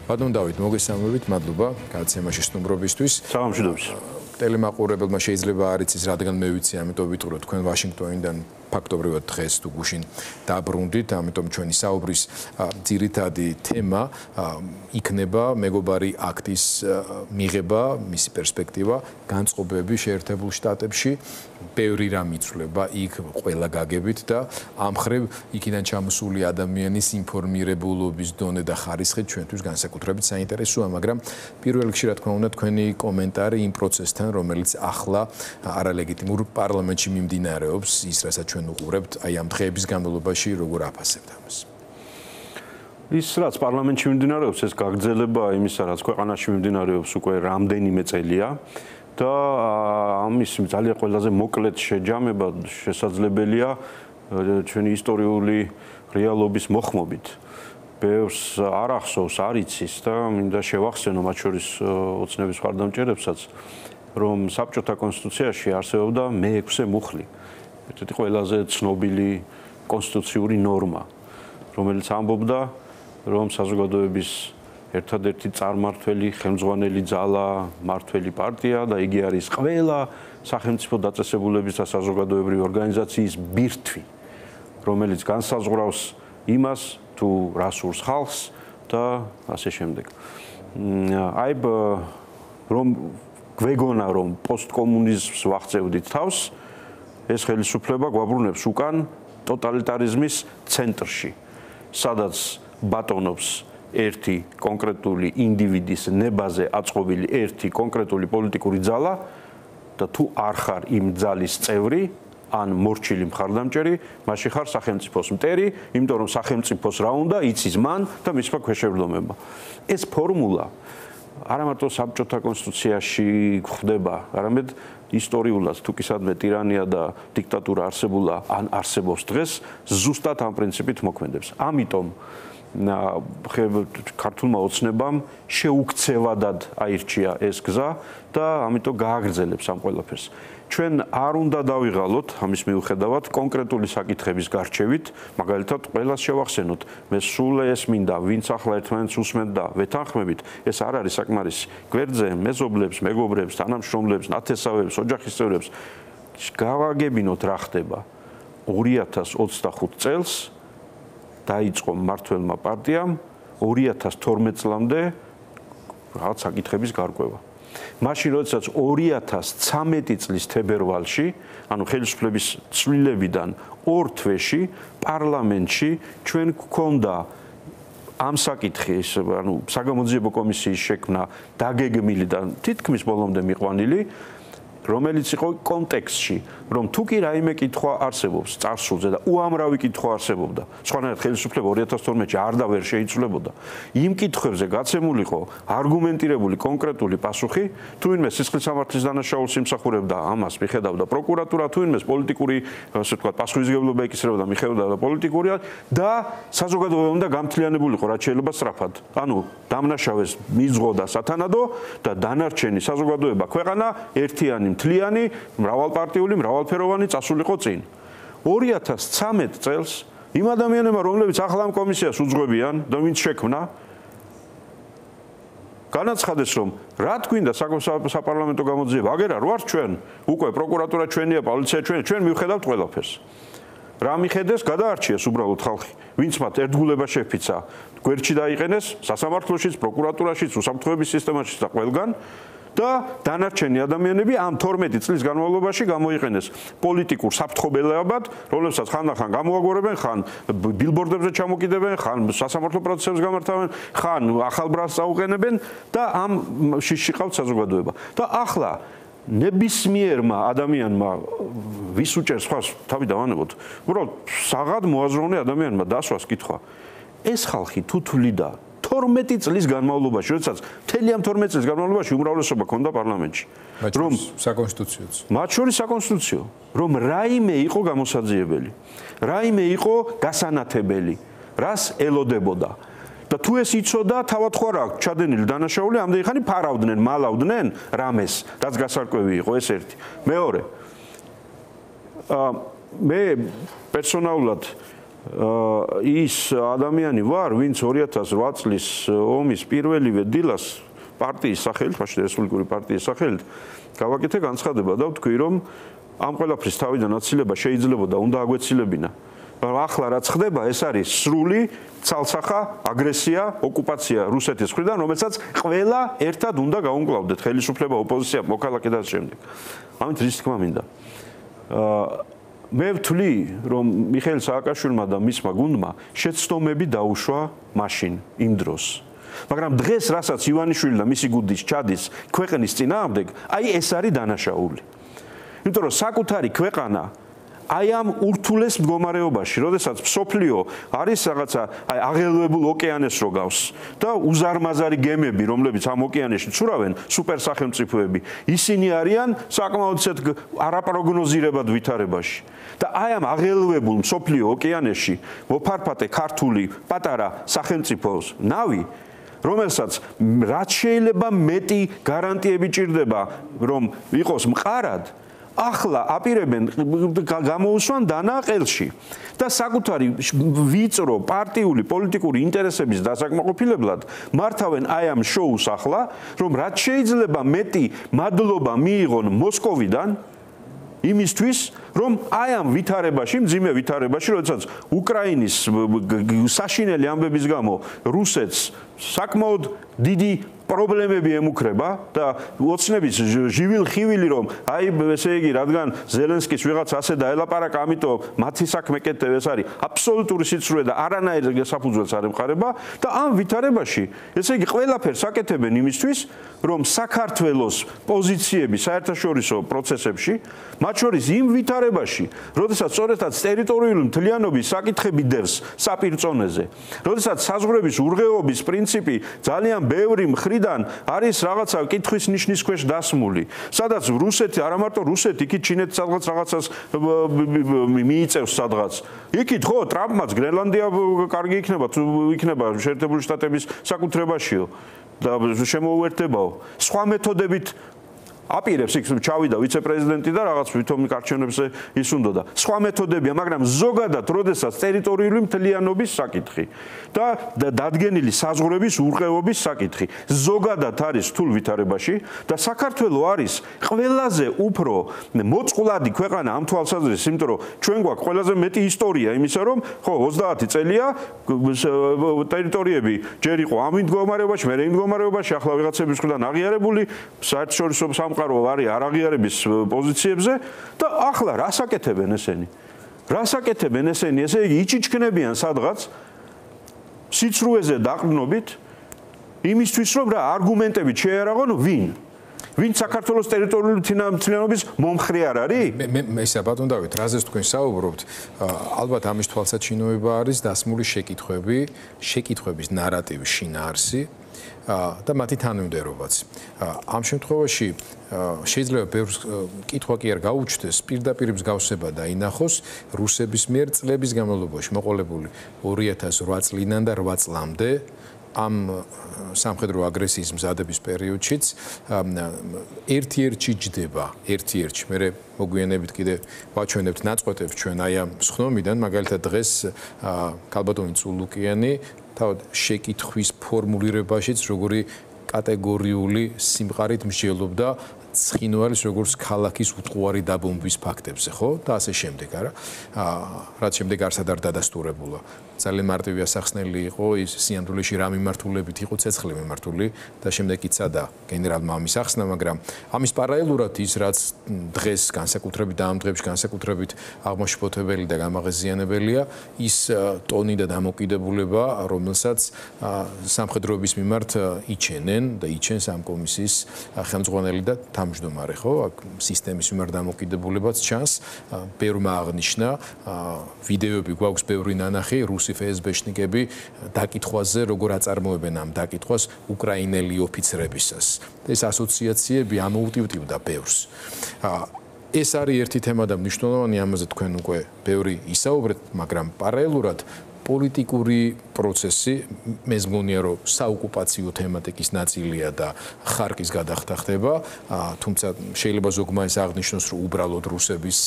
ბატონ დავით, მოგესალმებით, მადლობა გადაცემაში სტუმრობისთვის. საღამოშიდობის. ტელემაყურებელმა შეიძლება არ იცის, რადგან მე ვიცი, ამიტომ ვიტყუროთ თქვენ ვაშინგტონიდან ფაქტობრივად დღეს თუ გუშინ დაბრუნდით, ამიტომ ჩვენი საუბრის ძირითადი თემა იქნება მეგობარი აქტის მიღება, მისი პერსპექტივა, განწყობები შეერთებულ შტატებში, ბევრი რამ იცვლება იქ ყველა გაგებით და ამ მხრივ იქიდან ჩამოსული ადამიანის ინფორმირებულობის დონე და ხარისხი ჩვენთვის განსაკუთრებით საინტერესოა, მაგრამ პირველ რიგში რა თქმა უნდა თქვენი კომენტარი იმ პროცესთან, რომელიც ახლა არალეგიტიმურ პარლამენტში მიმდინარეობს, ის რასაც ჩვენ უყურებთ, აი ამ დღეების განმავლობაში როგორ აფასებთ ამას? ის რაც პარლამენტში მიმდინარეობს, ეს გაგრძელება იმისა, რაც ქვეყანაში მიმდინარეობს უკვე რამდენიმე წელია და ამის ძალიან ყველაზე მოკლედ შეჯამება შესაძლებელია ჩვენი ისტორიული რეალობის მოხმობით. ბევრს არ ახსოვს, არ იცის და მინდა შევახსენო მათ შორის ოცნების მხარდამჭერებსაც, რომ საბჭოთა კონსტიტუციაში არსებობდა მე-6 მუხლი. ერთ-ერთი ყველაზე ცნობილი კონსტიტუციური ნორმა, რომელიც ამბობდა, რომ საზოგადოების ერთადერთი წარმმართველი, ხელმძღვანელი ძალა, მმართველი პარტია და იგი არის ყველა სახელმწიფო დაწესებულების და საზოგადოებრივი ორგანიზაციის ბირთვი, რომელიც განსაზღვრავს იმას, თუ რა სურს ხალხს და ასე შემდეგ. აი რომ გვეგონა რომ პოსტკომუნიზმს ვახცევდით თავს, ეს ხელისუფლება გვაბრუნებს უკან ტოტალიტარიზმის ცენტრში, სადაც ბატონობს ერთი კონკრეტული ინდივიდის ნებაზე აწყობილი ერთი კონკრეტული პოლიტიკური ძალა და თუ არ ხარ იმ ძალის წევრი, ან მორჩილი მხარდამჭერი, მაშინ ხარ სახელმწიფოს მტერი, იმიტომ რომ სახელმწიფოს რა უნდა იცის მან და მისმა ქვეშევრდომებმა. ეს ფორმულა არა მარტო საბჭოთა კონსტიტუციაში გვხვდება, არამედ ისტორიულად თუ კი სადმე ტირანია და დიქტატურა არსებულა ან არსებობს დღეს, ზუსტად ამ პრინციპით მოქმედებს. ამიტომ ქართულმა ოცნებამ შეუქცევადად აირჩია ეს გზა და ამიტომ გააგრძელებს ამ ყველაფერს. ჩვენ არ უნდა დავიღალოთ ამის მიუხედავად კონკრეტული საკითხების გარჩევით, მაგალითად, ყველას შევახსენოთ, მე სულ ეს მინდა, ვინც ახლა ერთმანეთს უსმენთ და ვეთანხმებით, ეს არ არის საკმარისი. გვერდზე მეზობლებს, მეგობრებს, თანამშრომლებს, ნათესავებს, ოჯახის წევრებს გავაგებინოთ რა ხდება. 2025 წელს დაიწყო მმართველმა პარტიამ 2012 წლამდე რაღაც საკითხების გარკვევა. მაშინ როდესაც 2013 წლის თებერვალში, ანუ ხელისუფლების ცვლილებიდან 2 თვეში პარლამენტში ჩვენ გვქონდა ამ საკითხის, ანუ საგამოძიებო კომისიის შექმნა დაგეგმილი და თითქმის ბოლომდე მიყვანილი, რომელიც იყო კონტექსტში, რომ თუ კი რაიმე კითხვა არსებობს წარსულზე და უამრავი კითხვა არსებობდა, სხვანაირად ხელისუფლება 2012-ში არ და ვერ შეიცვლებოდა. იმ კითხვებზე გაცემულიყო არგუმენტირებული კონკრეტული პასუხი, თუ ვინმე სისხლის სამართლის დანაშაულს იმსახურებდა, ამას მიხედავდა პროკურატურა, თუ ვინმე პოლიტიკური, ასე ვთქვათ, პასუხისმგებლობა ეკისრებოდა, მიხედავდა პოლიტიკურად და საზოგადოება უნდა გამთლიანებულიყო, რაც შეიძლება სწრაფად. ანუ დამნაშავეს მიძღოდა სათანადო და დანარჩენი საზოგადოება ქვეყანა ერთიანი მთლიანი, მრავალპარტიული, მრავალფეროვანი წასულიყო წინ. 2013 წელს იმ ადამიანებმა, რომლებიც ახლა ამ კომისიას უძღვებიან და ვინც შექმნა, განაცხადეს, რომ რა თქვინდა საპარლამენტო გამოძიება, აგერ არ ვართ ჩვენ, უკვე პროკურატურა ჩვენია, პოლიცია ჩვენია, ჩვენ მივხედავთ ყველაფერს. რა მიხედეს, გადაარჩიეს უბრალოდ ხალხი, ვინც მათ ერთგულება შეფიცა, გვერდში დაიყენეს, სასამართლოშიც, პროკურატურაშიც, უსაფრთხოების სისტემაშიც და ყველგან. და დანარჩენი ადამიანები ამ 12 წლის განმავლობაში გამოიყენეს პოლიტიკურ საფრთხობელებად, რომლებსაც ხანდახან გამოაგვარებენ, ხან ბილბორდებზე ჩამოკიდებენ, ხან სასამართლო პროცესებს გამართავენ, ხან ახალ ბრალს წაუყენებენ და ამ შიშში ყავთ საზოგადოება. და ახლა ნებისმიერმა ადამიანმა ვის უჭერს ხავს თავი დავანებოთ, უბრალოდ საღად მოაზროვნე ადამიანმა დასვას კითხვა. ეს ხალხი თუ თვლიდა 12 წლის განმავლობაში, როდესაც მთელი ამ 12 წლის განმავლობაში უმრავლესობა ქონდა პარლამენტში. რომ საკონსტიტუციოც. მათ შორის საკონსტიტუციო, რომ რაიმე იყო გამოსაძიებელი, რაიმე იყო გასანათებელი, რას ელოდებოდა. და თუ ეს იცოდა, თავად ხო რა აქვს ჩადენილი დანაშაული, ამდენი ხანი ფარავდნენ, მალავდნენ რამეს, რაც გასარკვევი იყო, ეს ერთი. მეორე, მე პერსონალურად ის ადამიანი ვარ, ვინც 2008 წლის ომის პირველივე დილას პარტიის სახელით, მაშინ რესპუბლიკური პარტიის სახელით გავაკეთე განცხადება და ვთქვი, რომ ამ ყველაფრის თავიდან აცილება შეიძლება და უნდა აგვეცილებინა. ახლა რაც ხდება, ეს არის სრული ცალსახა აგრესია, ოკუპაცია რუსეთის მხრიდან, რომელსაც ყველა ერთად უნდა გაუმკლავდეთ, ხელისუფლება, ოპოზიცია, მოქალაქე და შემდეგ. ამით რის თქმა მინდა. მე ვთვლი, რომ მიხეილ სააკაშვილმა და მისმა გუნდმა შეცდომები დაუშვა მაშინ იმ დროს. მაგრამ დღეს, რასაც ივანიშვილი და მისი გუნდი ჩადის ქვეყნის წინააღმდეგ, აი ეს არის დანაშაული. იმიტომ რომ საკუთარი ქვეყანა აი ამ ურთულეს მდგომარეობაში, როდესაც მსოფლიო არის რაღაცა აი აღელვებულ ოკეანეს რო გავს და უზარმაზარი გემები, რომლებიც ამ ოკეანეში ცურავენ, სუპერსახელმწიფოები, ისინი არიან საკმაოდ ისეთ არაპროგნოზირებად ვითარებაში. და აი ამ აღელვებულ მსოფლიო ოკეანეში მოფარფატე ქართული პატარა სახელმწიფოს ნავი, რომელსაც რაც შეიძლება მეტი გარანტიები ჭირდება, რომ იყოს მყარად, ახლა აპირებენ გამოუსვან დანა ყელში და საკუთარი ვიწრო პარტიული პოლიტიკური ინტერესების დასაკმაყოფილებლად მართავენ აი ამ შოუს ახლა, რომ რაც შეიძლება მეტი მადლობა მიიღონ მოსკოვიდან იმისთვის, რომ აი ამ ვითარებაში, მძიმე ვითარებაში, როდესაც უკრაინის საშინელი ამბების გამო რუსეთს საკმაოდ დიდი პრობლემები ემუქრება და ოცნების ჟივილ-ხივილი რომ აი ესე იგი რადგან ზელენსკის ვიღაც ასე დაელაპარაკა, ამიტომ მათი საქმე კეთდება, ეს არის აბსოლუტური სიცრუე და არანაირ საფუძველს არ ემყარება და ამ ვითარებაში ესე იგი ყველაფერს აკეთებენ იმისთვის, რომ საქართველოს პოზიციები საერთაშორისო პროცესებში, მათ შორის იმ ვითარებაში, როდესაც სწორედაც ტერიტორიული მთლიანობის საკითხები დევს საპირწონეზე, როდესაც საზღვრების ურღეობის პრინციპი ძალიან ბევრი მხრიდან არის რაღაცა კითხვის ნიშნის ქვეშ დასმული, სადაც რუსეთი, არა მარტო რუსეთი, იქით ჩინეთი სადღაც რაღაცას მიიწევს სადღაც. იქით ხო, ტრამპმაც გრენლანდია კარგი იქნება, თუ იქნება შეერთებული შტატების საკუთრებაშიო და შემოუერთებაო. სხვა მეთოდებით აპირებს იქ ჩავიდა ვიცე-პრეზიდენტი და რაღაც ვითომ კარჩენებზე ის უნდოდა. სხვა მეთოდებია, მაგრამ ზოგადად, როდესაც ტერიტორიული მთლიანობის საკითხი და დადგენილი საზღვრების ურყევობის საკითხი ზოგადად არის რთულ ვითარებაში და საქართველო არის ყველაზე უფრო მოწყვლადი ქვეყანა ამ თვალსაზრისით, იმიტომ რომ ჩვენ გვაქვს ყველაზე მეტი ისტორია იმისა, რომ ხო 30 წელია ტერიტორიები ჯერ იყო ამ მდგომარეობაში, მე იმ მდგომარეობაში, ახლა ვიღაცების მხრიდან აღიარებული საერთაშორისო არის არაღიარების პოზიციებზე და ახლა რას აკეთებენ ესენი? რას აკეთებენ ესენი? ესე იგი იჩიჩქნებიან სადღაც სიცრუეზე დაყრდნობით იმისთვის, რომ რა არგუმენტებით შეერაღონ ვინ საქართველოს ტერიტორიული მთლიანობის მომხრე არ არის? მე ისა ბატონ დავით, რაზეც თქვენ საუბრობთ, ალბათ ამის თვალსაჩინოება არის დასმული შეკითხვების ნარატივის შინაარსი და მათი თანმიმდევრობაც. ამ შემთხვევაში შეიძლება ბევრ კითხვა კი არ გაუჩნდეს, პირდაპირ მსგავსება დაინახოს რუსების მიერ წლების განმავლობაში მოყოლებული 2008 წლიდან და 8 წლამდე ამ სამხედრო აგრესიის მზადების პერიოდშიც ერთ-ერთში ჯდება, ერთ-ერთში. მე მოგვიანებით კიდე ვაჩვენებთ ნაწყვეტებს ჩვენ აი ამ სხდომიდან, მაგალითად დღეს ქალბატონი წულუკიანი თავად შეკითხვის ფორმულირებაშიც როგორი კატეგორიული სიმყარით მსჯელობდა ცხინვალის როგორც ქალაქის უტყუარი დაბომბვის ფაქტებზე, ხო? და ასე შემდეგ, არა? რაც შემდეგ არსად არ დადასტურებულა. ძალიან მარტივი ასახსნელი იყო ის სიამდვილეში რა მიმართულებით იყო ცეცხლი მიმართული და შემდეგ კი წადა გენერალმა ამის ახსნა, მაგრამ ამის პარალელურად ის რაც დღეს განსაკუთრებით და ამ დღეებში განსაკუთრებით აღმაშფოთებელი და გამაღიზიანებელია, ის ტონი და დამოკიდებულება, რომელსაც სამხედროების მიმართ იჩენენ და იჩენს ამ კომისიის ხელმძღვანელი და თავმჯდომარე, ხო? აქ სისტემის მიმართ დამოკიდებულებაც ჩანს, ბევრმა აღნიშნა, ვიდეოები გვაქვს ბევრი ნანახი, რუსი FSB-შნიკები დაკითხვაზე როგორ აწარმოებენ ამ დაკითხვას უკრაინელი ოფიცრებისას. ეს ასოციაციები ამოუტივტივდა ბევრს. ეს არის ერთი თემა და მნიშვნელოვანი, ამაზე თქვენ უკვე ბევრი ისაუბრეთ, მაგრამ პარალელურად პოლიტიკური პროცესი მე მგონია რომ საოკუპაციო თემატიკის ნაწილია და ხარკის გადახდა ხდება, თუმცა შეიძლება ზოგმა ეს აღნიშნოს რომ უბრალოდ რუსების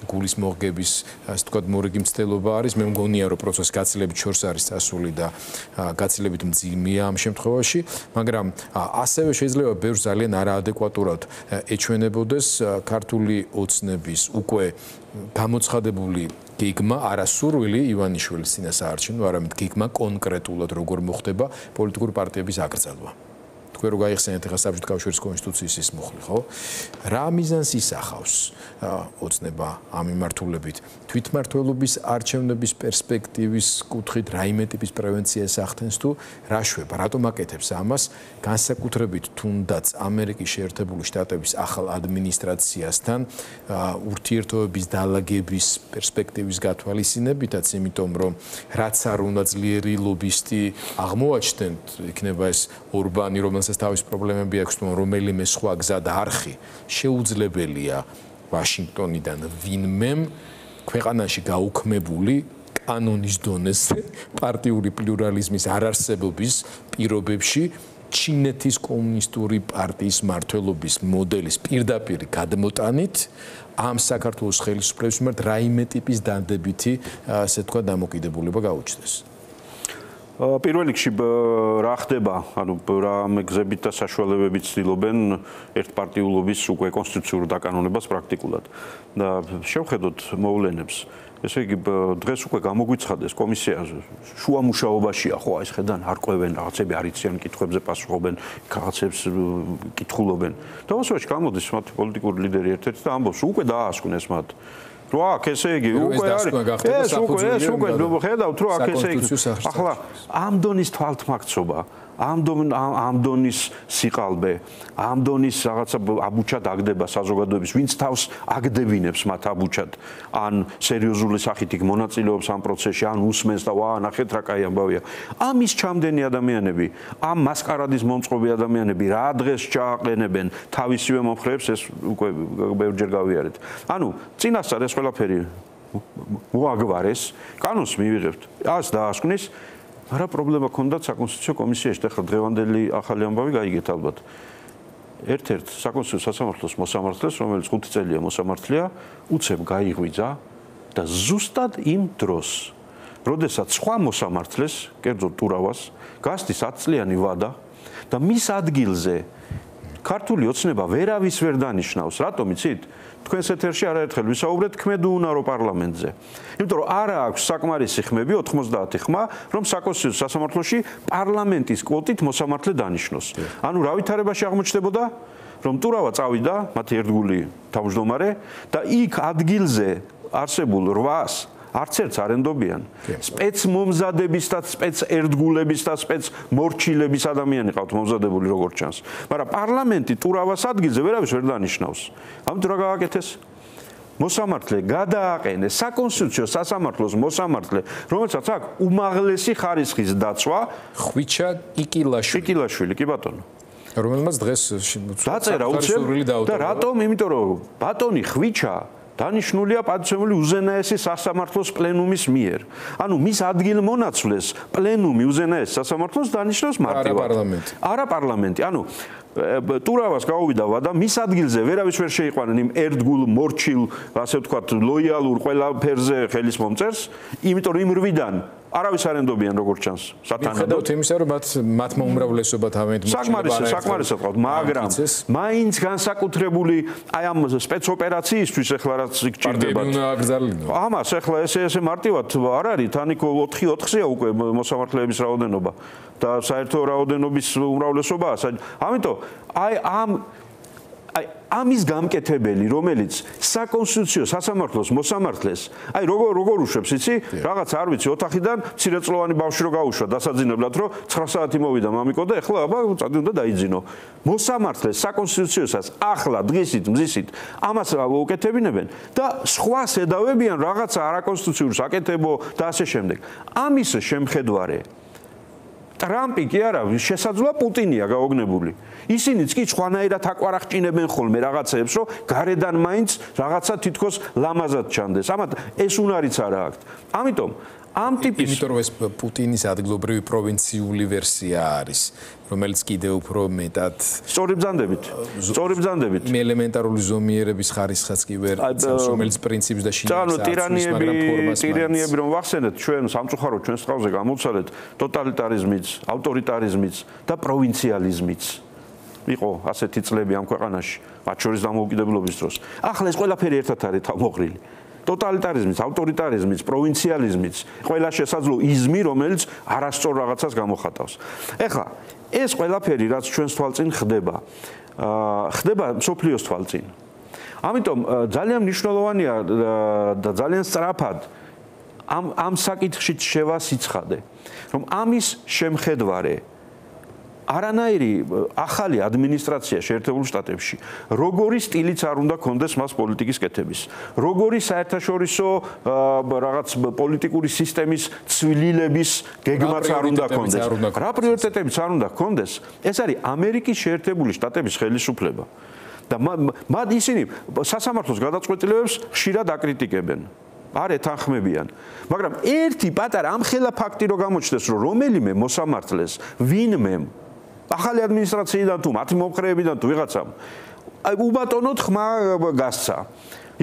გულის მოღების ასე ვთქვათ მორიგი მცდელობა არის, მე მგონია რომ პროცესი გაცილებით შორს არის წასული და გაცილებით მძიმეა ამ შემთხვევაში, მაგრამ ასევე შეიძლება ბევრს ძალიან არაადეკვატურად ეჩვენებოდეს ქართული ოცნების უკვე გამოცხადებული გეგმა არასურვილი ივანიშვილის წინასაარჩევნო, არამედ გეგმა კონკრეტულად როგორ მოხდება პოლიტიკური პარტიების აკრძალვა. თქვენ რო გაიხსენეთ ახლა საბჭოთა კავშირის კონსტიტუციის ის მუხლი, ხო? რა მიზანს ისახავს ოცნება ამ მიმართულებით? თვითმმართველობის არჩევნების პერსპექტივის კუთხით რაიმე ტიპის პრევენციას ახდენს თუ რა შვება? რატომ აკეთებს ამას? განსაკუთრებით თუნდაც ამერიკის შეერთებული შტატების ახალ ადმინისტრაციასთან ურთიერთობების დალაგების პერსპექტივის გათვალისწინებითაც, იმიტომ რომ რაც არ უნდა ძლიერი ლობისტი აღმოაჩნდეთ, იქნება ეს ორბანი, რომელსაც თავის პრობლემები აქვს, რომელიმე სხვა გზა და არხი შეუძლებელია ვაშინგტონიდან ვინმემ ქვეყანაში გაუქმებული კანონის დონეზე პარტიული პლურალიზმის არარსებობის პირობებში ჩინეთის კომუნისტური პარტიის მმართველობის მოდელის პირდაპირ გადმოტანით ამ საქართველოს ხელისუფლების მიმართ რაიმე ტიპის დადებითი, ასე თქვა, დამოკიდებულება გაუჩნდეს. პირველ რიგში რა ხდება, ანუ რა მეგზებით და საშუალებებით ცდილობენ ერთპარტიულობის უკვე კონსტიტუციურ დაკანონებას პრაქტიკულად. და შევხედოთ მოვლენებს. ესე იგი დღეს უკვე გამოგვიცხადეს კომისია შუა მუშაობაშია, ხო, ეს ხედან არ ყვევენ რაღაცები, არ იციან კითხვებზე პასუხობენ, რაღაცებს კითხულობენ. და მოსვაში გამოდის მათ პოლიტიკური ლიდერი ერთ-ერთი და ამბობს, უკვე დაასკვნეს მათ. რო აქ ესე იგი უკვე არის ეს უკვე ხედავთ რომ აქ ესე იგი ახლა ამ დონის თვალთმაქცობა ამ დონის სიყალბე ამ დონის რაღაცა აბუჩად აგდება საზოგადოების ვინც თავს აგდებინებს მათ აბუჩად ან სერიოზული სახით იქ მონაწილეობს ამ პროცესში ან უსმენს და ვა ნახეთ რა კაი ამბავია ამის ჩამდენი ადამიანები ამ მასკარადის მომწყობი ადამიანები რა დღეს ჩააყენებენ თავისივე მომხრეებს ეს უკვე ბევრჯერ გავიარეთ ანუ წინასწარ ეს ყველაფერი მოაგვარეს კანონს მივიღებთ ას დაასკვნის არა პრობლემა ქონდათ საკონსტიტუციო კომისიაში და ხა დღევანდელი ახალი ამბავი გაიგეთ ალბათ. ერთ-ერთ საკონსტიტუციო სასამართლოს მოსამართლეს, რომელიც 5 წელია მოსამართლეა, უცებ გაიღვიძა და ზუსტად იმ დროს, როდესაც სხვა მოსამართლეს, კერძოდ ტურავას, გასდის 10 წლიანი ვადა და მის ადგილზე ქართული ოცნება ვერავის ვერ დანიშნავს. რატომ იცით? თქვენს ეთერში არაერთხელ ვისაუბრეთ ქმედუუნარო პარლამენტზე. იმიტომ რომ არა აქვს საკმარისი ხმები 90 ხმა, რომ საკონსტიტუციო სასამართლოში პარლამენტის კვოტით მოსამართლე დანიშნოს. ანუ რა ვითარებაში აღმოჩნდებოდა? რომ ტურავა წავიდა, მათი ერთგული თავმჯდომარე და იქ ადგილზე არსებულ 8-ს არც ერთს არ ენდობიან. სპეცმომზადების და სპეცერთგულების და სპეცმორჩილების ადამიანი ყავთ მომზადებული როგორც ჩანს. მაგრამ პარლამენტი ტურავას ადგილზე ვერავის ვერ დანიშნავს. ამიტომ რა გააკეთეს? მოსამართლე გადააყენეს საკონსტიტუციო სასამართლოს მოსამართლე, რომელსაც აქვს უმაღლესი ხარისხის დაცვა ხვიჩა კიკილაშვილი, კი ბატონო. რომელმაც დღეს დაწერა უცებ და რატომ? იმიტომ რომ ბატონი ხვიჩა დანიშნულია პატივცემული უზენაესი სასამართლოს პლენუმის მიერ. ანუ მის ადგილმონაცვლეს პლენუმი უზენაესი სასამართლოს დანიშნავს მარტივად. არა პარლამენტი. ანუ ტურავას გაუვიდა ვადა, მის ადგილზე ვერავის ვერ შეიყვანენ იმ ერთგულ მორჩილ, ასე ვთქვათ, ლოიალურ ყველაფერზე ხელის მომწერს, იმიტომ რომ იმ რვიდან არავის არ ენდობიან როგორც ჩანს სათანადოდ. მიხედავთ იმისა, რომ მათმა უმრავლესობა თავიანთ საკმარისად ყავთ, მაგრამ მაინც განსაკუთრებული აი ამ სპეცოპერაციისთვის ახლა რაც იქ ჭირდებათ. ამას ახლა ესე მარტივად არ არის, თანიკო 4-4-ია უკვე მოსამართლეების რაოდენობა და საერთო რაოდენობის უმრავლესობაა. ამიტომ აი ამის გამკეთებელი, რომელიც საკონსტიტუციო სასამართლოს მოსამართლეს, აი როგორ უშვებს, იცი? რაღაც არ ვიცი, ოთახიდან მცირეწლოვანი ბავშვი რო გაუშვა დასაძინებლად, რომ 9 საათი მოვიდა მამიკო და ეხლა აბა წადი უნდა დაიძინო. მოსამართლეს საკონსტიტუციოსაც ახლა დღისით, მზისით ამას უკეთებინებენ და სხვას ედავებიან რაღაცა არაკონსტიტუციურს აკეთებო და ასე შემდეგ. ამის შემხედვარე ტრამპი კი არა, შესაძლოა პუტინია გაოგნებული. ისინიც კი სხვანაირად აკვარახჭინებენ ხოლმე რაღაცეებს, რომ გარედან მაინც რაღაცა თითქოს ლამაზად ჩანდეს. ამათ ეს უნარიც არა აქვთ. ამიტომ ამ ტიპის იმიტომ რომ ეს პუტინის ადგილობრივი პროვინციული ვერსია არის, რომელიც კიდევ უფრო მეტად სწორი ბრძანდებით ელემენტარული ზომიერების ხარისხსაც კი ვერ იცავს, რომელიც პრინციპს და შინაარსს აწვდის, მაგრამ ფორმას ტირანიები რომ ვახსენეთ, ჩვენ სამწუხაროდ ჩვენს ტყავზე გამოვცალეთ ტოტალიტარიზმიც, ავტორიტარიზმიც და პროვინციალიზმიც. იყო ასეთი წლები ამ ქვეყანაში, მათ შორის დამოუკიდებლობის დროს. ახლა ეს ყველაფერი ერთად არის თავმოყრილი. ტოტალიტარიზმიც, ავტორიტარიზმიც, პროვინციალიზმიც, ყველა შესაძლო იზმი, რომელიც არასწორ რაღაცას გამოხატავს. ეხლა ეს ყველაფერი, რაც ჩვენს თვალწინ ხდება, ხდება მსოფლიოს თვალწინ. ამიტომ ძალიან მნიშვნელოვანია და ძალიან სწრაფად ამ საკითხში შევა სიცხადე, რომ ამის შემხედვარე არანაირი ახალი ადმინისტრაცია შეერთებულ შტატებში როგორი სტილიც არ უნდა კონდეს მას პოლიტიკის კეთების როგორი საერთაშორისო რაღაც პოლიტიკური სისტემის ცვლილების გეგმაც არ უნდა კონდეს რა პრიორიტეტებიც არ უნდა კონდეს ეს არის ამერიკის შეერთებული შტატების ხელისუფლება და მათ ისინი სასამართლოს გადაწყვეტილებებს ხშირად აკრიტიკებენ არ ეთანხმებიან მაგრამ ერთი პატარა ამხელა ფაქტი რო გამოჩნდეს რომ რომელიმე მოსამართლეს ვინმე ახალი ადმინისტრაციიდან თუ მათი მომხრეებიდან თუ ვიღაცამ აი უბატონოდ ხმა გასცა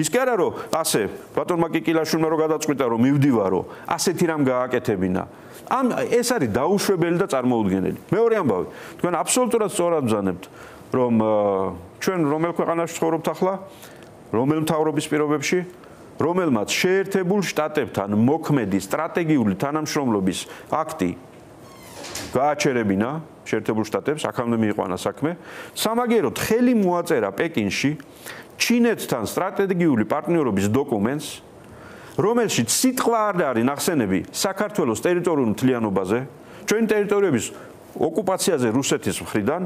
ის კი არა რომ ასე ბატონმა კიკილაშვილმა რო გადაწყვიტა რომ მივდივარო ასეთი რამ გააკეთებინა ამ ეს არის დაუშვებელი და წარმოუდგენელი მეორე ამბავი თქვენ აბსოლუტურად სწორად ბრძანებთ რომ ჩვენ რომელ ქვეყანაში ცხოვრობთ ახლა რომელ მთავრობის პირობებში რომელმაც შეერთებულ შტატებთან მოქმედი სტრატეგიული თანამშრომლობის აქტი გააჩერებინა შეერთებულ შტატებს აქამდე მიიყვანა საქმე სამაგიეროდ ხელი მოაწერა პეკინში ჩინეთთან სტრატეგიული პარტნიორობის დოკუმენტს რომელშიც სიტყვა არ არის ნახსენები საქართველოს ტერიტორიულ მთლიანობაზე ჩვენი ტერიტორიების ოკუპაციაზე რუსეთის მხრიდან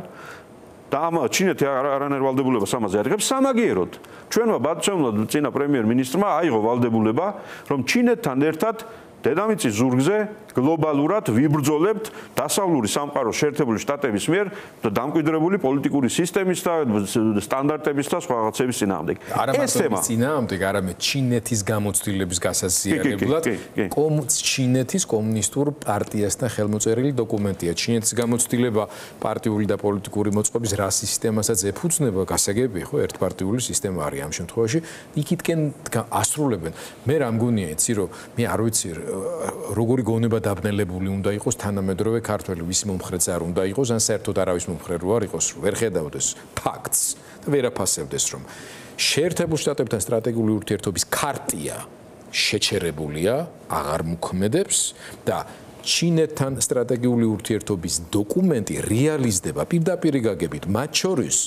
და ამ ჩინეთი არანაირ ვალდებულებას ამაზე არ იღებს სამაგიეროდ ჩვენმა ბატონმა წინა პრემიერ-მინისტრმა აიღო ვალდებულება რომ ჩინეთთან ერთად დედამიწის ზურგზე გლობალურად ვიბრძოლებთ დასავლური სამყაროს შეერთებული შტატების მიერ და დამკვიდრებული პოლიტიკური სისტემის და სტანდარტების და სხვა რაღაცების წინააღმდეგ. ეს თემა წინააღმდეგ არამედ ჩინეთის გამოცდილების გასაზიარებლად ჩინეთის კომუნისტურ პარტიასთან ხელმოწერილი დოკუმენტია. ჩინეთის გამოცდილება პარტიული და პოლიტიკური მოწყობის რა სისტემასაც ეფუძნება გასაგები ხო ერთპარტიული სისტემა არის ამ შემთხვევაში იქითკენ ასრულებენ. მე რა მგონია იცი რომ მე არ ვიცი როგორი გონება დაბნელებული უნდა იყოს თანამედროვე ქართველი ვისი მომხრეც არ უნდა იყოს ან საერთოდ არავის მომხრე რო არ იყოს ვერ ხედავდეს ფაქტს და ვერ აფასებდეს რომ შეერთებულ შტატებთან სტრატეგიული ურთიერთობის ქარტია შეჩერებულია აღარ მოქმედებს და ჩინეთთან სტრატეგიული ურთიერთობის დოკუმენტი რეალიზდება პირდაპირ გაგებით მათ შორის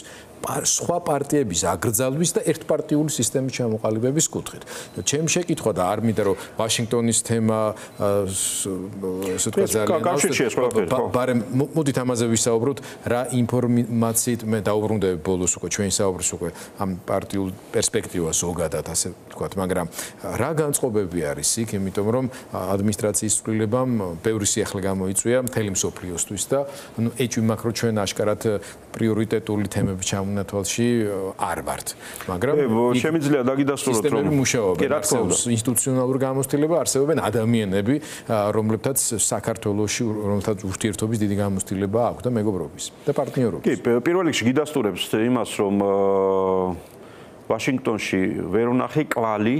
სხვა პარტიების აკრძალვის და ერთპარტიული სისტემის ჩამოყალიბების კუთხით. ჩემი შეკითხვა და არ მინდა რომ ვაშინგტონის თემა ესე თქვა ძალიან ბარემ მოდით ამაზე ვისაუბროთ რა ინფორმაციით მე დაუბრუნდები ბოლოს უკვე ჩვენი საუბრის უკვე ამ პარტიულ პერსპექტივას ზოგადად ასე თქვა მაგრამ რა განწყობები არის იქ იმიტომ რომ ადმინისტრაციის ცვლილებამ ბევრი სიახლე გამოიწვია მთელი მსოფლიოსთვის და ნუ ეჭვი მაქვს რომ ჩვენ აშკარად პრიორიტეტული თემები ნათვალში არ ვართ, მაგრამ შემიძლია დაგიდასტუროთ რომ არსებობს ინსტიტუციონალური გამოცდილება, არსებობენ ადამიანები, რომლებთაც საქართველოში რომელთაც ურთიერთობის დიდი გამოცდილება აქვს და მეგობრობის და პარტნიორობის. კი, პირველ რიგში გიდასტურებს იმას, რომ ვაშინგტონში ვერ ვნახე კვალი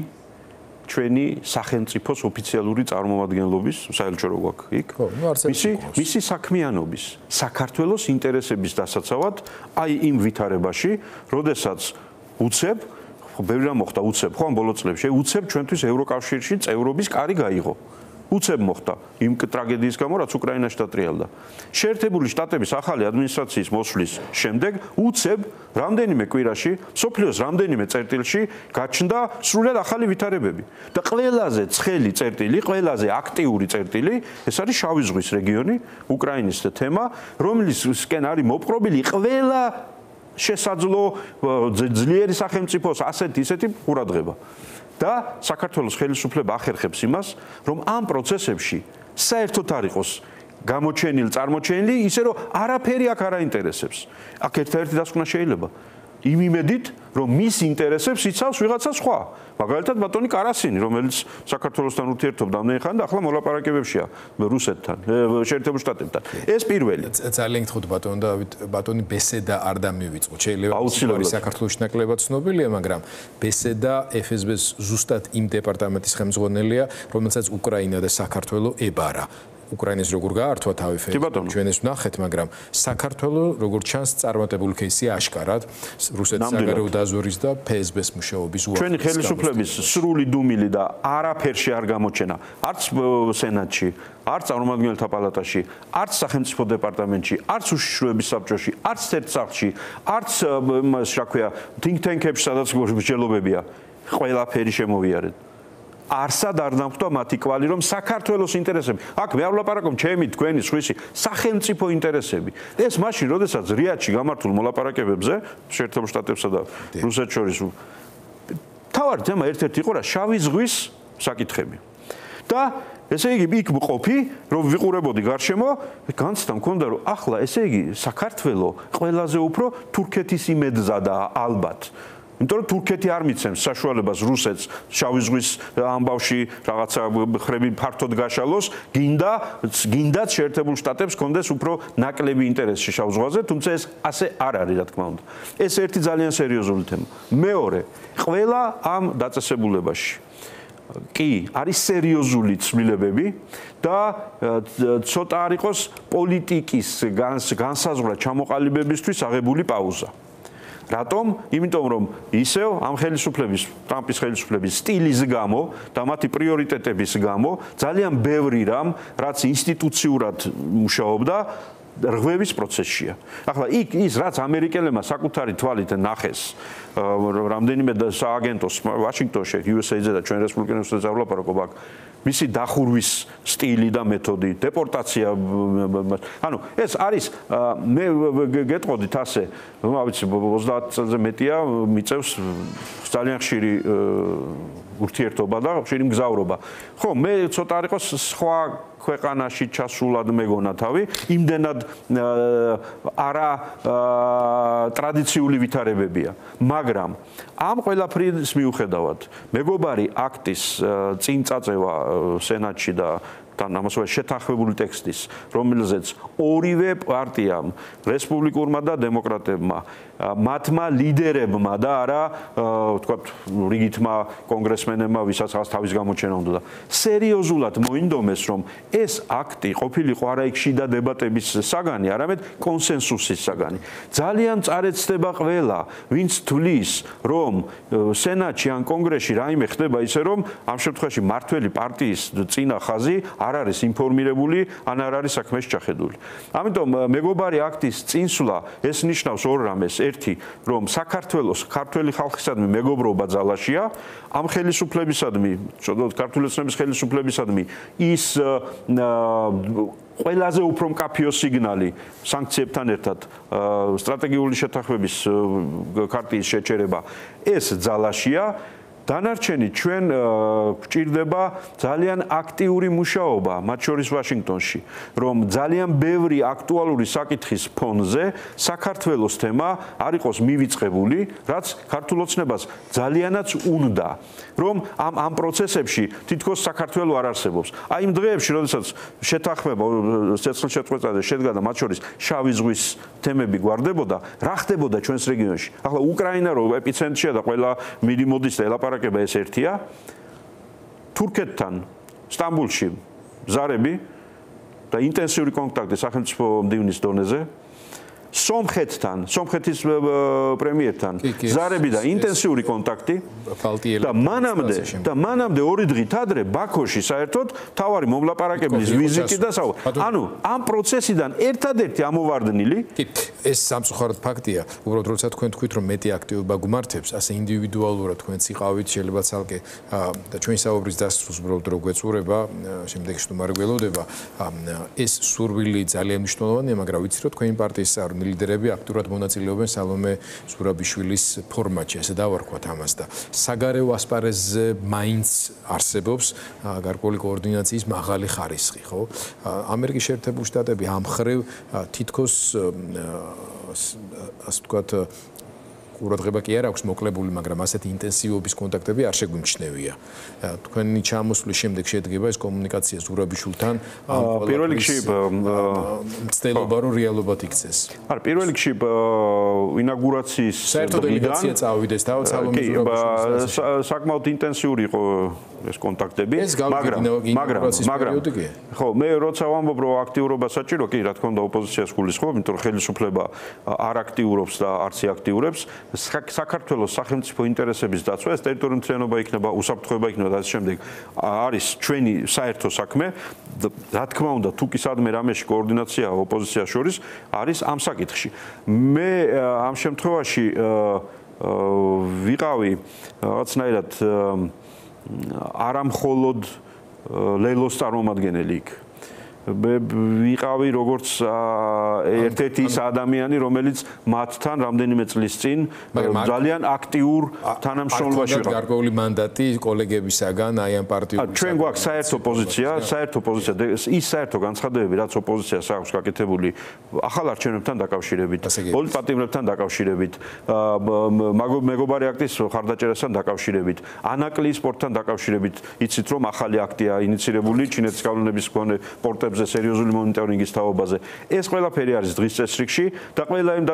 ჩვენი სახელმწიფოს ოფიციალური წარმომადგენლობის, საელჩო რო გვაქვს იქ. მისი საქმიანობის, საქართველოს ინტერესების დასაცავად, აი იმ ვითარებაში, როდესაც უცებ, ბევრი რამ მოხდა უცებ, ხო ამ ბოლო წლებში, უცებ ჩვენთვის ევროკავშირში წევრობის კარი გაიღო. უცებ მოხდა იმ ტრაგედიის გამო, რაც უკრაინაში დატრიალდა. შეერთებული შტატების ახალი ადმინისტრაციის მოსვლის შემდეგ უცებ რამდენიმე კვირაში, სოფლიოს რამდენიმე წერტილში გაჩნდა სრულად ახალი ვითარებები. და ყველაზე ცხელი წერტილი, ყველაზე აქტიური წერტილი, ეს არის შავი ზღვის რეგიონი, უკრაინის თემა, რომლისკენ არის მოპყრობილი ყველა შესაძლო ძლიერი სახელმწიფოს ასეთი ისეთი ყურადღება. და საქართველოს ხელისუფლება ახერხებს იმას, რომ ამ პროცესებში საერთოდ არ იყოს გამოჩენილი, წარმოჩენილი, ისე რომ არაფერი აქ არ აინტერესებს. აქ ერთ-ერთი დასკვნა შეიძლება. იმ იმედით, რომ მის ინტერესებს იცავს ვიღაცა სხვა. მაგალითად ბატონი კარასინი, რომელიც საქართველოსთან ურთიერთობდა ამდენი ხანი და ახლა მოლაპარაკებებშია რუსეთთან, შეერთებულ შტატებთან. ეს პირველი. ძალიან გთხოვთ ბატონო და ბატონი ბესედა არ დამივიწყოთ. შეიძლება საქართველოს ნაკლებად ცნობილია, მაგრამ ბესედა FSB-ს ზუსტად იმ დეპარტამენტის ხელმძღვანელია, რომელსაც უკრაინა და საქართველო ებარა. უკრაინის როგორ გაართვა თავი Facebook-ში ჩვენ ეს ვნახეთ, მაგრამ საქართველოს როგორ ჩანს წარმატებული кейსია აშკარად რუსეთის საგარეო დაზვერვის და FSB-ს მუშაობის უახლოესი. ჩვენი ხელისუფლების სრული დუმილი და არაფერში არ გამოჩენა, არც სენატში, არც წარმომადგენელთა პალატაში, არც სახელმწიფო დეპარტამენტში, არც უშიშროების საბჭოში, არც ერთ სახლში, არც რა ქვია, think tank-ებში, სადაც მსჯელობებია, ყველაფერი შემოვიარეთ. არსად არ დამხვდა მათი კვალი, რომ საქართველოს ინტერესები. აქ მე არ ვლაპარაკობ ჩემი, თქვენი, სხვისი სახელმწიფო ინტერესები. ეს მაშინ, როდესაც რიადში გამართულ მოლაპარაკებებზე, შეერთებულ შტატებსა და რუსეთს შორის, თავარი თემა ერთ-ერთი იყო რა, შავი ზღვის საკითხები. და ესე იგი იქ მყოფი, რომ ვიყურებოდი გარშემო, განცდა მქონდა, რომ ახლა ესე იგი საქართველო ყველაზე უფრო თურქეთის იმედზადაა ალბათ. იმიტომ რომ თურქეთი არ მიცემს საშუალებას რუსეთს შავი ზღვის ამბავში რაღაცა ხრები ფართოდ გაშალოს, გინდაც შეერთებულ შტატებს კონდეს უფრო ნაკლები ინტერესი შავ ზღვაზე, თუმცა ეს ასე არ არის, რა თქმა უნდა. ეს ერთი ძალიან სერიოზული თემა. მეორე, ყველა ამ დაწესებულებაში კი არის სერიოზული ცვლილებები და ცოტა არ იყოს პოლიტიკის განსაზღვრა ჩამოყალიბებისთვის აღებული პაუზა. რატომ? იმიტომ რომ ისევ ამ ხელისუფლების, ტრამპის ხელისუფლების სტილის გამო და მათი პრიორიტეტების გამო ძალიან ბევრი რამ, რაც ინსტიტუციურად მუშაობდა, რღვევის პროცესშია. ახლა იქ ის რაც ამერიკელებმა საკუთარი თვალით ნახეს, რამდენიმე სააგენტოს ვაშინგტონში, USA-ზე და ჩვენ რესპუბლიკელებს ვლაპარაკობ აქ, მისი დახურვის სტილი და მეთოდი, დეპორტაცია, ანუ ეს არის მე გეტყოდით ასე, რა ვიცი 30 წელზე მეტია მიწევს ძალიან ხშირი ურთიერთობა და ხშირი მგზავრობა. ხო, მე ცოტა არ იყოს სხვა ქვეყანაში ჩასულად მეგონა თავი, იმდენად არა ტრადიციული ვითარებებია, მაგრამ ამ ყველაფრის მიუხედავად მეგობარი აქტის წინ წაწევა სენატში და ამასვე შეთანხმებული ტექსტის, რომელზეც ორივე პარტიამ, რესპუბლიკურმა და დემოკრატებმა, მათმა ლიდერებმა და არა, ვთქვათ, რიგითმა კონგრესმენებმა, ვისაც თავის გამოჩენა უნდა, სერიოზულად მოინდომეს, რომ ეს აქტი ყოფილიყო არა იქ შიდა დებატების საგანი, არამედ კონსენსუსის საგანი. ძალიან წარეცდება ყველა, ვინც თვლის, რომ სენატში ან კონგრესში რაიმე ხდება ისე, რომ ამ შემთხვევაში მართველი პარტიის წინა ხაზი არ არის ინფორმირებული, ან არ არის საქმეში ჩახედული. ამიტომ მეგობარი აქტის წინსვლა ეს ნიშნავს ორ რამეს. ერთი, რომ საქართველოს ქართველი ხალხისადმი მეგობრობა ძალაშია, ამ ხელისუფლებისადმი, შედოთ ქართული ოცნების ხელისუფლებისადმი ის ყველაზე უფრო მკაფიო სიგნალი სანქციებთან ერთად სტრატეგიული შეთანხმების ქარტიის შეჩერება ეს ძალაშია. დანარჩენი ჩვენ გვჭირდება ძალიან აქტიური მუშაობა, მათ შორის ვაშინგტონში, რომ ძალიან ბევრი აქტუალური საკითხის ფონზე საქართველოს თემა არ იყოს მივიწყებული, რაც ქართულ ოცნებას ძალიანაც უნდა, რომ ამ პროცესებში თითქოს საქართველო არ არსებობს. აი იმ დღეებში, როდესაც შეთანხმება ცეცხლშეწყვეტაზე შედგა და მათ შორის შავი ზღვის თემები გვარდებოდა, რა ხდებოდა ჩვენს რეგიონში? ახლა უკრაინა რო ეპიცენტრია და ყველა მიდიმოდის და ელაპარაკება ეს ერთია. თურქეთთან სტამბულში ზარები და ინტენსიური კონტაქტი სახელმწიფო მდივნის დონეზე. სომხეთთან, სომხეთის პრემიერთან ზარები და ინტენსიური კონტაქტი და მანამდე ორი დღით ადრე ბაქოში საერთოდ თავარი მომლაპარაკებლის ვიზიტი და ანუ ამ პროცესიდან ერთადერთი ამოვარდნილი ეს სამწუხაროდ ფაქტია. უბრალოდ როცა თქვენ თქვით რომ მეტი აქტივობა გმართებს, ასე ინდივიდუალურად თქვენც იყავით, შეიძლება ცალკე და ჩვენი საუბრის დასრულს უბრალოდ რო გვეწურება, შემდეგში თუ არ გველოდება, ეს სურვილი ძალიან მნიშვნელოვანია, მაგრამ ვიცი რომ თქვენი პარტიის ლიდერები აქტიურად მონაწილეობენ სალომე ზურაბიშვილის ფორმატში, ასე დავარქვათ ამას და საგარეო ასპარეზზე მაინც არსებობს გარკვეული კოორდინაციის მაღალი ხარისხი, ხო? ამერიკის შეერთებული შტატები ამ მხრივ თითქოს ასე ვთქვათ ყურადღება კი არ აქვს მოკლებული, მაგრამ ასეთი ინტენსივობის კონტაქტები არ შეგვიმჩნევია. თქვენი ჩამოსვლის შემდეგ შედგება ეს კომუნიკაცია ზურაბიშვილთან. პირველ რიგში მცდელობა რომ რეალობად იქცეს. არა, პირველ რიგში ინაგურაციის საერთო დელეგაცია წავიდეს და სალომე ზურაბიშვილის საკმაოდ ინტენსიური იყო ეს კონტაქტები, მაგრამ ხო, მე როცა ვამბობ რომ აქტიურობა საჭირო, კი, რა თქმა უნდა ოპოზიციას გულისხმობ, იმიტომ რომ ხელისუფლება არ აქტიურობს და არც აქტიურებს საქართველოს სახელმწიფო ინტერესების დაცვა, ეს ტერიტორიული მთლიანობა იქნება, უსაფრთხოება იქნება და ასე შემდეგ არის ჩვენი საერთო საქმე. რა თქმა უნდა, თუ კი სადმე რამეში კოორდინაცია ოპოზიციას შორის არის ამ საკითხში. მე ამ შემთხვევაში ვიყავი რაღაცნაირად არა მხოლოდ ლელოს წარმომადგენელი იქ. ვიყავი როგორც ერთ-ერთი ის ადამიანი, რომელიც მათთან რამდენიმე წლის წინ ძალიან აქტიურ თანამშრომლობაში იყო. გარკვეული მანდატი კოლეგებისაგან აი ამ პარტიულ. ჩვენ გვაქვს საერთო პოზიცია, ის საერთო განცხადებები, რაც ოპოზიციას აქვს გაკეთებული ახალ არჩევნებთან დაკავშირებით, პოლიტპატიმრებთან დაკავშირებით, მეგობარი აქტის ხარდაჭერასთან დაკავშირებით, ანაკლიის სპორტთან დაკავშირებით, იცით რომ ახალი აქტია ინიცირებული ჩინეთის გავლენების მქონე პორტებზე სერიოზული მონიტორინგის თაობაზე. ეს ყველაფერი არის დღის წესრიგში და ყველა იმ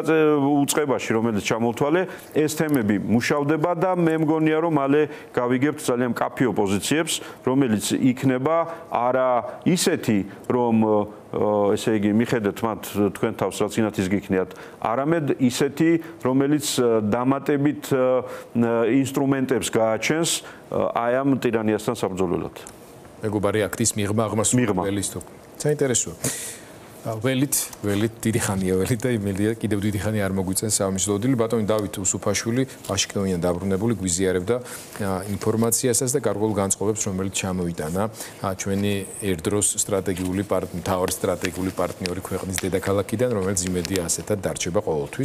უწყებაში, რომელიც ჩამოვთვალე, ეს თემები მუშავდება და მე მგონია, რომ მალე გავიგებთ ძალიან მკაფიო პოზიციებს, რომელიც იქნება არა ისეთი, რომ ესე იგი მიხედეთ მათ თქვენ თავს რაც ინათის გიქნიათ, არამედ ისეთი, რომელიც დამატებით ინსტრუმენტებს გააჩენს აი ამ ტირანიასთან საბრძოლველად. მეგობარი აქტის მიღმა აღმასრულებლის თუ საინტერესოა. ველით დიდი ხანია ველით და იმედია კიდევ დიდი ხანი არ მოგვიწევს სამისლო დილი. ბატონი დავით უსუფაშვილი ვაშინგტონიდან დაბრუნებული გვიზიარებდა ინფორმაციასაც და გარკვეულ განწყობებს, რომელიც ჩამოიტანა ჩვენი ერთდროს მთავარი სტრატეგიული პარტნიორი ქვეყნის დედაქალაქიდან, რომელიც იმედია ასეთად დარჩება ყოველთვის.